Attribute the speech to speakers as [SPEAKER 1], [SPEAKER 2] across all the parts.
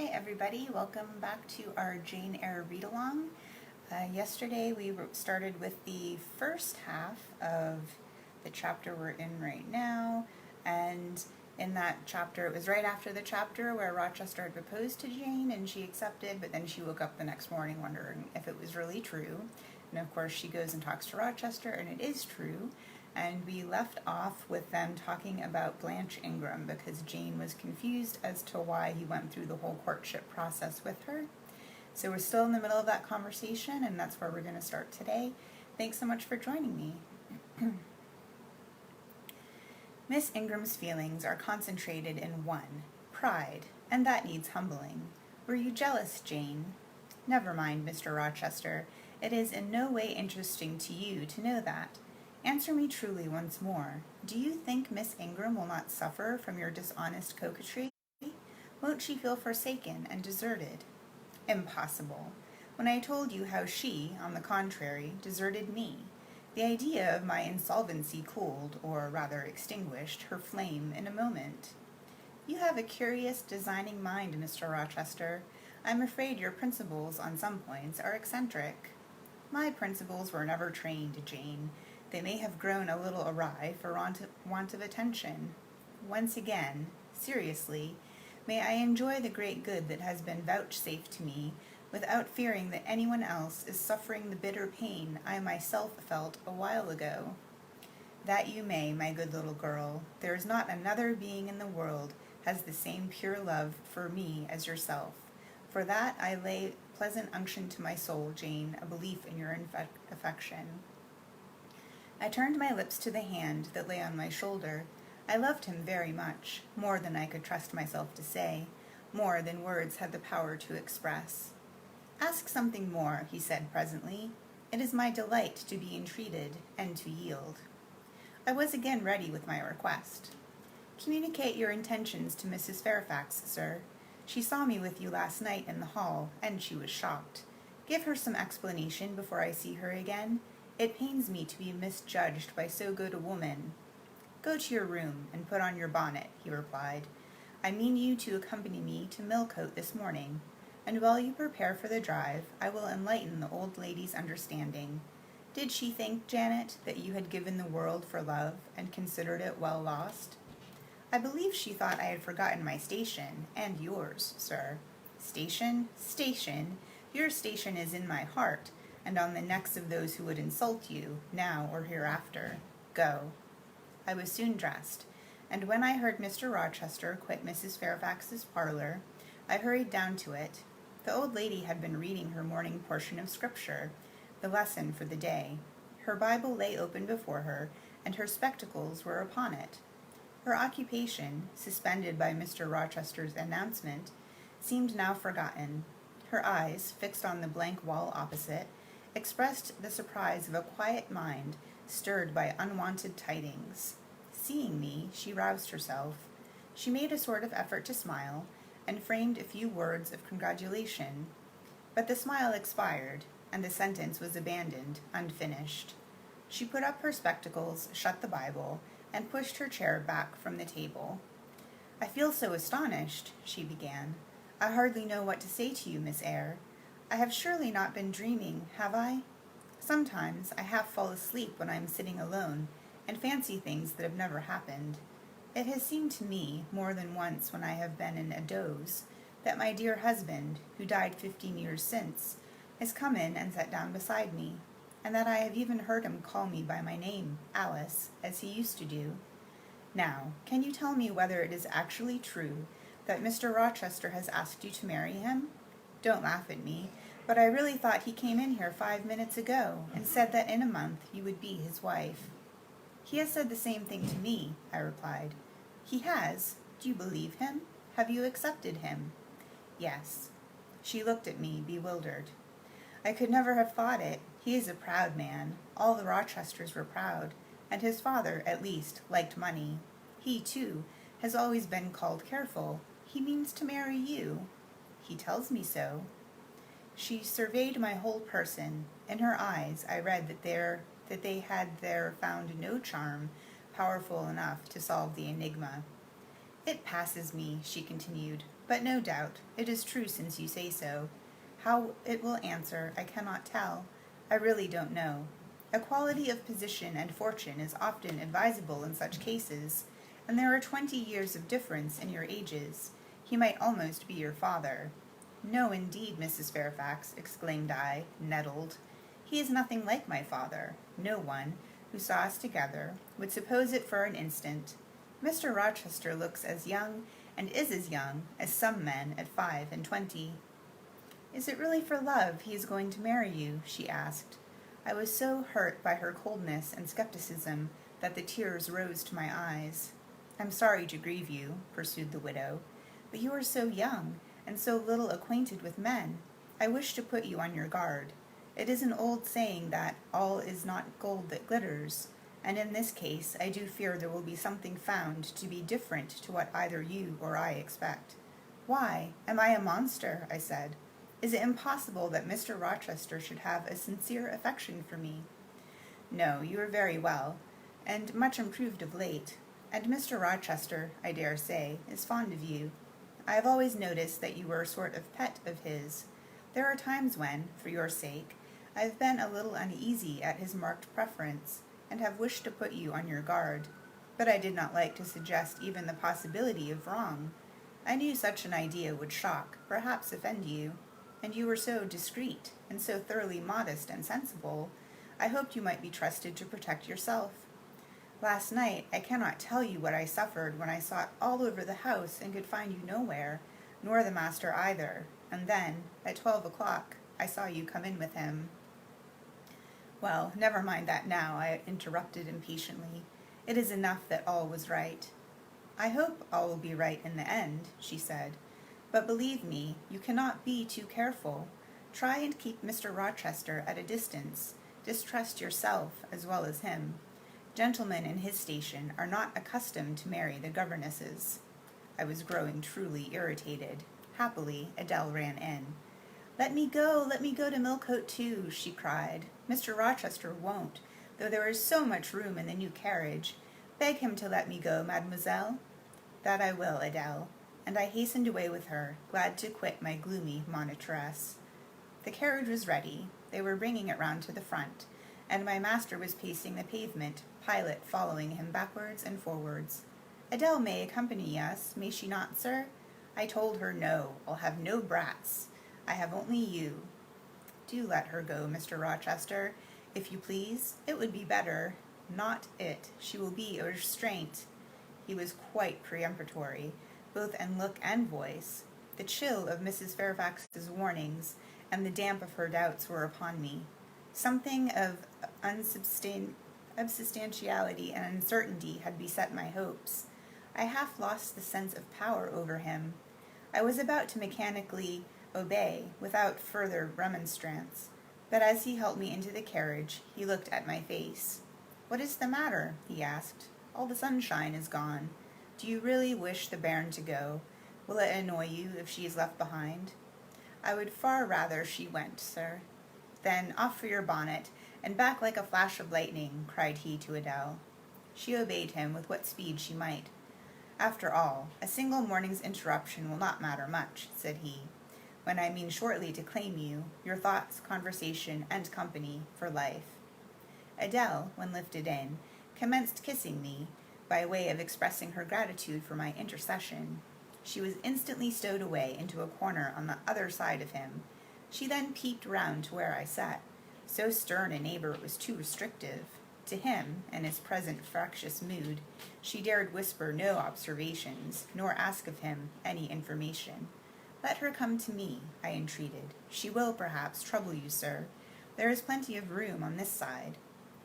[SPEAKER 1] Hi everybody, welcome back to our Jane Eyre read-along. Yesterday we started with the first half of the chapter we're in right now, and in that chapter, it was right after the chapter where Rochester had proposed to Jane and she accepted, but then she woke up the next morning wondering if it was really true. And of course she goes and talks to Rochester and it is true. And we left off with them talking about Blanche Ingram because Jane was confused as to why he went through the whole courtship process with her. So we're still in the middle of that conversation, and that's where we're going to start today. Thanks so much for joining me. Miss Ingram's feelings are concentrated in one, pride, and that needs humbling. Were you jealous, Jane? Never mind, Mr. Rochester. It is in no way interesting to you to know that. Answer me truly once more. Do you think Miss Ingram will not suffer from your dishonest coquetry? Won't she feel forsaken and deserted? Impossible. When I told you how she, on the contrary, deserted me, the idea of my insolvency cooled, or rather extinguished, her flame in a moment. You have a curious, designing mind, Mr. Rochester. I'm afraid your principles on some points are eccentric. My principles were never trained, Jane. They may have grown a little awry for want of attention. Once again, seriously, may I enjoy the great good that has been vouchsafed to me, without fearing that anyone else is suffering the bitter pain I myself felt a while ago. That you may, my good little girl. There is not another being in the world has the same pure love for me as yourself. For that I lay pleasant unction to my soul, Jane, a belief in your affection. I turned my lips to the hand that lay on my shoulder. I loved him very much, more than I could trust myself to say, more than words had the power to express. Ask something more, he said presently. It is my delight to be entreated and to yield. I was again ready with my request. Communicate your intentions to Mrs. Fairfax, sir. She saw me with you last night in the hall, and she was shocked. Give her some explanation before I see her again. It pains me to be misjudged by so good a woman. Go to your room and put on your bonnet, he replied. I mean you to accompany me to Millcote this morning, and while you prepare for the drive, I will enlighten the old lady's understanding. Did she think, Janet, that you had given the world for love and considered it well lost? I believe she thought I had forgotten my station, and yours, sir. Station? Station? Your station is in my heart, and on the necks of those who would insult you, now or hereafter. Go. I was soon dressed, and when I heard Mr. Rochester quit Mrs. Fairfax's parlor, I hurried down to it. The old lady had been reading her morning portion of Scripture, the lesson for the day. Her Bible lay open before her, and her spectacles were upon it. Her occupation, suspended by Mr. Rochester's announcement, seemed now forgotten. Her eyes, fixed on the blank wall opposite, expressed the surprise of a quiet mind stirred by unwonted tidings. Seeing me, she roused herself. She made a sort of effort to smile, and framed a few words of congratulation. But the smile expired, and the sentence was abandoned, unfinished. She put up her spectacles, shut the Bible, and pushed her chair back from the table. I feel so astonished, she began. I hardly know what to say to you, Miss Eyre. I have surely not been dreaming, have I? Sometimes I half fall asleep when I am sitting alone, and fancy things that have never happened. It has seemed to me, more than once when I have been in a doze, that my dear husband, who died 15 years since, has come in and sat down beside me, and that I have even heard him call me by my name, Alice, as he used to do. Now, can you tell me whether it is actually true that Mr. Rochester has asked you to marry him? Don't laugh at me, but I really thought he came in here 5 minutes ago and said that in a month you would be his wife. He has said the same thing to me, I replied. He has? Do you believe him? Have you accepted him? Yes. She looked at me, bewildered. I could never have thought it. He is a proud man. All the Rochesters were proud, and his father, at least, liked money. He, too, has always been called careful. He means to marry you. He tells me so. She surveyed my whole person. In her eyes I read that they had there found no charm powerful enough to solve the enigma. It passes me, she continued, but no doubt, it is true since you say so. How it will answer, I cannot tell. I really don't know. Equality of position and fortune is often advisable in such cases, and there are 20 years of difference in your ages. He might almost be your father. No, indeed, Mrs. Fairfax, exclaimed I, nettled. He is nothing like my father. No one, who saw us together, would suppose it for an instant. Mr. Rochester looks as young, and is as young, as some men at 25. Is it really for love he is going to marry you? She asked. I was so hurt by her coldness and skepticism that the tears rose to my eyes. I'm sorry to grieve you, pursued the widow, but you are so young, and so little acquainted with men. I wish to put you on your guard. It is an old saying that all is not gold that glitters, and in this case I do fear there will be something found to be different to what either you or I expect. Why, am I a monster? I said. Is it impossible that Mr. Rochester should have a sincere affection for me? No, you are very well, and much improved of late, and Mr. Rochester, I dare say, is fond of you. I have always noticed that you were a sort of pet of his. There are times when, for your sake, I have been a little uneasy at his marked preference, and have wished to put you on your guard, but I did not like to suggest even the possibility of wrong. I knew such an idea would shock, perhaps offend you, and you were so discreet, and so thoroughly modest and sensible, I hoped you might be trusted to protect yourself. Last night I cannot tell you what I suffered when I sought all over the house and could find you nowhere, nor the master either, and then, at 12 o'clock, I saw you come in with him. Well, never mind that now, I interrupted impatiently. It is enough that all was right. I hope all will be right in the end, she said. But believe me, you cannot be too careful. Try and keep Mr. Rochester at a distance. Distrust yourself as well as him. Gentlemen in his station are not accustomed to marry the governesses. I was growing truly irritated. Happily, Adele ran in. Let me go to Millcote too, she cried. Mr. Rochester won't, though there is so much room in the new carriage. Beg him to let me go, mademoiselle. That I will, Adele. And I hastened away with her, glad to quit my gloomy monitress. The carriage was ready. They were bringing it round to the front, and my master was pacing the pavement, Pilot following him backwards and forwards. Adele may accompany us, may she not, sir? I told her no, I'll have no brats. I have only you. Do let her go, Mr. Rochester, if you please. It would be better. Not it. She will be a restraint. He was quite peremptory, both in look and voice. The chill of Mrs. Fairfax's warnings and the damp of her doubts were upon me. Something of unsubstantiality and uncertainty had beset my hopes. I half lost the sense of power over him. I was about to mechanically obey, without further remonstrance, but as he helped me into the carriage, he looked at my face. "What is the matter?" he asked. "All the sunshine is gone. Do you really wish the bairn to go? Will it annoy you if she is left behind?" "I would far rather she went, sir." "Then off for your bonnet, and back like a flash of lightning," cried he to Adele. She obeyed him with what speed she might. "After all, a single morning's interruption will not matter much," said he, "when I mean shortly to claim you, your thoughts, conversation, and company, for life." Adele, when lifted in, commenced kissing me, by way of expressing her gratitude for my intercession. She was instantly stowed away into a corner on the other side of him. She then peeped round to where I sat. So stern a neighbor it was too restrictive. To him, in his present fractious mood, she dared whisper no observations, nor ask of him any information. "Let her come to me," I entreated. "She will, perhaps, trouble you, sir. There is plenty of room on this side."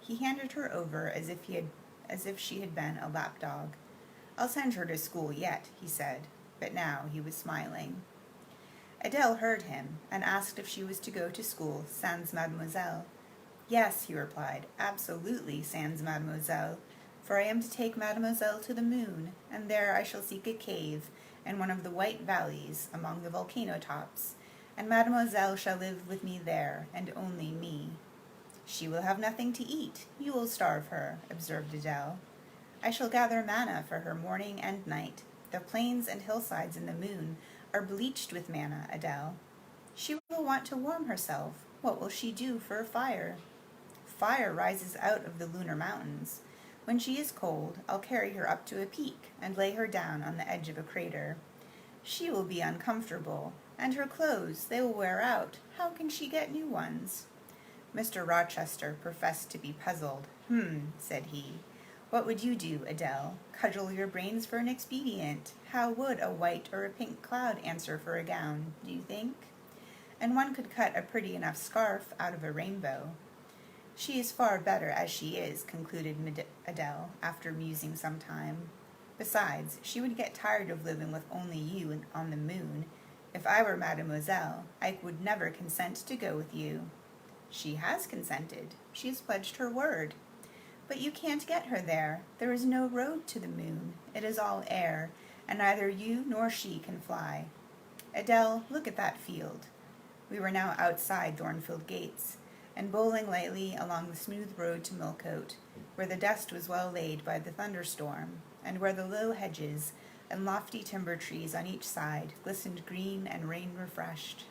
[SPEAKER 1] He handed her over as if she had been a lapdog. "I'll send her to school yet," he said, but now he was smiling. Adele heard him, and asked if she was to go to school sans mademoiselle. "Yes," he replied, "absolutely sans mademoiselle, for I am to take mademoiselle to the moon, and there I shall seek a cave in one of the white valleys among the volcano tops, and mademoiselle shall live with me there, and only me." "She will have nothing to eat. You will starve her," observed Adele. "I shall gather manna for her morning and night. The plains and hillsides in the moon are bleached with manna, Adele. She will want to warm herself. What will she do for a fire? Fire rises out of the lunar mountains. When she is cold, I'll carry her up to a peak and lay her down on the edge of a crater. She will be uncomfortable, and her clothes, they will wear out. How can she get new ones? Mr. Rochester professed to be puzzled. Said he. What would you do, Adele? Cudgel your brains for an expedient. How would a white or a pink cloud answer for a gown, do you think? And one could cut a pretty enough scarf out of a rainbow. She is far better as she is, concluded Adele, after musing some time. Besides, she would get tired of living with only you on the moon. If I were Mademoiselle, I would never consent to go with you. She has consented. She has pledged her word. But you can't get her there. There is no road to the moon. It is all air, and neither you nor she can fly. Adele, look at that field. We were now outside Thornfield gates, and bowling lightly along the smooth road to Millcote, where the dust was well laid by the thunderstorm, and where the low hedges and lofty timber trees on each side glistened green and rain-refreshed.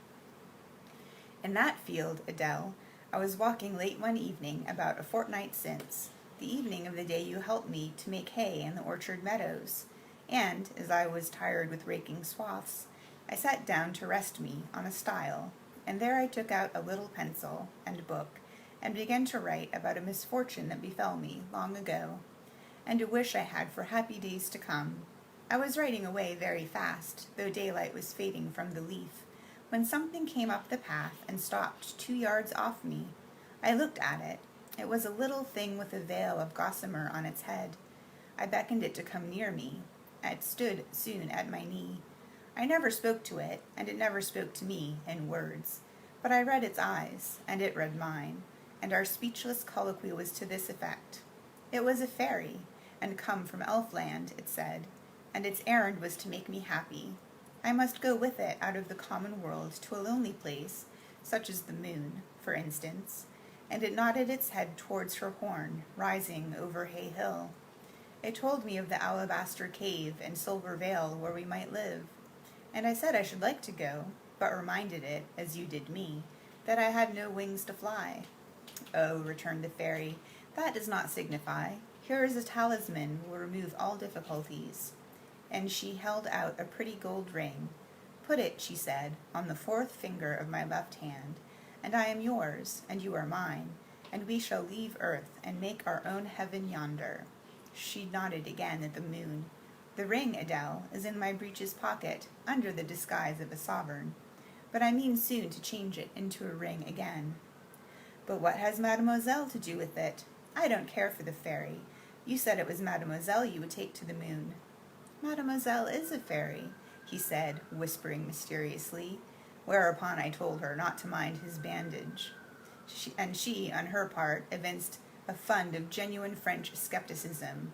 [SPEAKER 1] In that field, Adele, I was walking late one evening about a fortnight since, the evening of the day you helped me to make hay in the orchard meadows, and, as I was tired with raking swaths, I sat down to rest me on a stile, and there I took out a little pencil and book, and began to write about a misfortune that befell me long ago, and a wish I had for happy days to come. I was writing away very fast, though daylight was fading from the leaf, when something came up the path and stopped 2 yards off me. I looked at it. It was a little thing with a veil of gossamer on its head. I beckoned it to come near me. It stood soon at my knee. I never spoke to it, and it never spoke to me in words. But I read its eyes, and it read mine, and our speechless colloquy was to this effect. It was a fairy, and come from Elfland, it said, and its errand was to make me happy. I must go with it out of the common world to a lonely place, such as the moon, for instance, and it nodded its head towards her horn, rising over Hay Hill. It told me of the alabaster cave and silver vale where we might live, and I said I should like to go, but reminded it, as you did me, that I had no wings to fly. Oh, returned the fairy, that does not signify. Here is a talisman will remove all difficulties. And she held out a pretty gold ring. Put it, she said, on the 4th finger of my left hand, and I am yours, and you are mine, and we shall leave earth and make our own heaven yonder. She nodded again at the moon. The ring, Adele, is in my breeches pocket, under the disguise of a sovereign, but I mean soon to change it into a ring again. But what has Mademoiselle to do with it? I don't care for the fairy. You said it was Mademoiselle you would take to the moon. Mademoiselle is a fairy, he said, whispering mysteriously, whereupon I told her not to mind his bandage. She, on her part, evinced a fund of genuine French skepticism,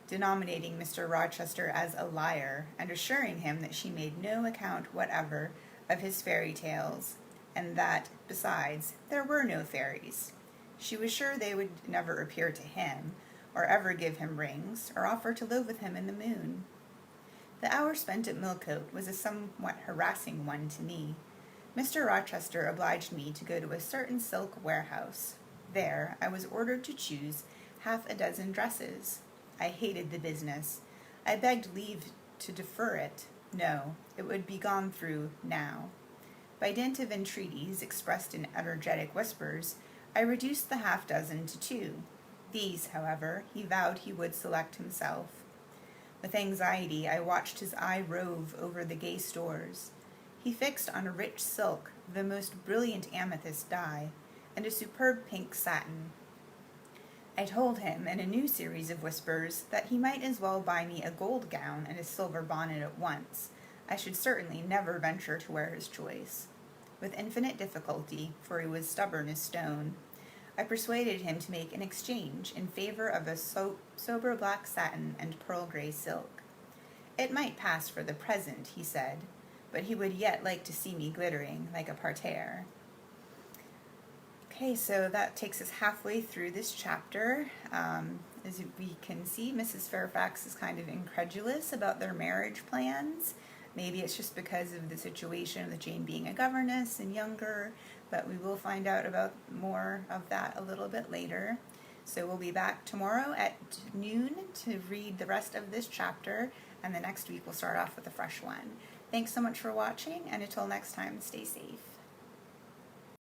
[SPEAKER 1] denominating Mr. Rochester as a liar, and assuring him that she made no account whatever of his fairy tales, and that, besides, there were no fairies. She was sure they would never appear to him, or ever give him rings, or offer to live with him in the moon. The hour spent at Millcote was a somewhat harassing one to me. Mr. Rochester obliged me to go to a certain silk warehouse. There I was ordered to choose half a dozen dresses. I hated the business. I begged leave to defer it. No, it would be gone through now. By dint of entreaties expressed in energetic whispers, I reduced the half-dozen to 2. These, however, he vowed he would select himself. With anxiety, I watched his eye rove over the gay stores. He fixed on a rich silk, the most brilliant amethyst dye, and a superb pink satin. I told him, in a new series of whispers, that he might as well buy me a gold gown and a silver bonnet at once. I should certainly never venture to wear his choice. With infinite difficulty, for he was stubborn as stone, I persuaded him to make an exchange in favor of a sober black satin and pearl-gray silk. It might pass for the present, he said, but he would yet like to see me glittering like a parterre. Okay, so that takes us halfway through this chapter. As we can see, Mrs. Fairfax is kind of incredulous about their marriage plans. Maybe it's just because of the situation with Jane being a governess and younger, but we will find out about more of that a little bit later. So we'll be back tomorrow at noon to read the rest of this chapter, and the next week we'll start off with a fresh one. Thanks so much for watching, and until next time, stay safe.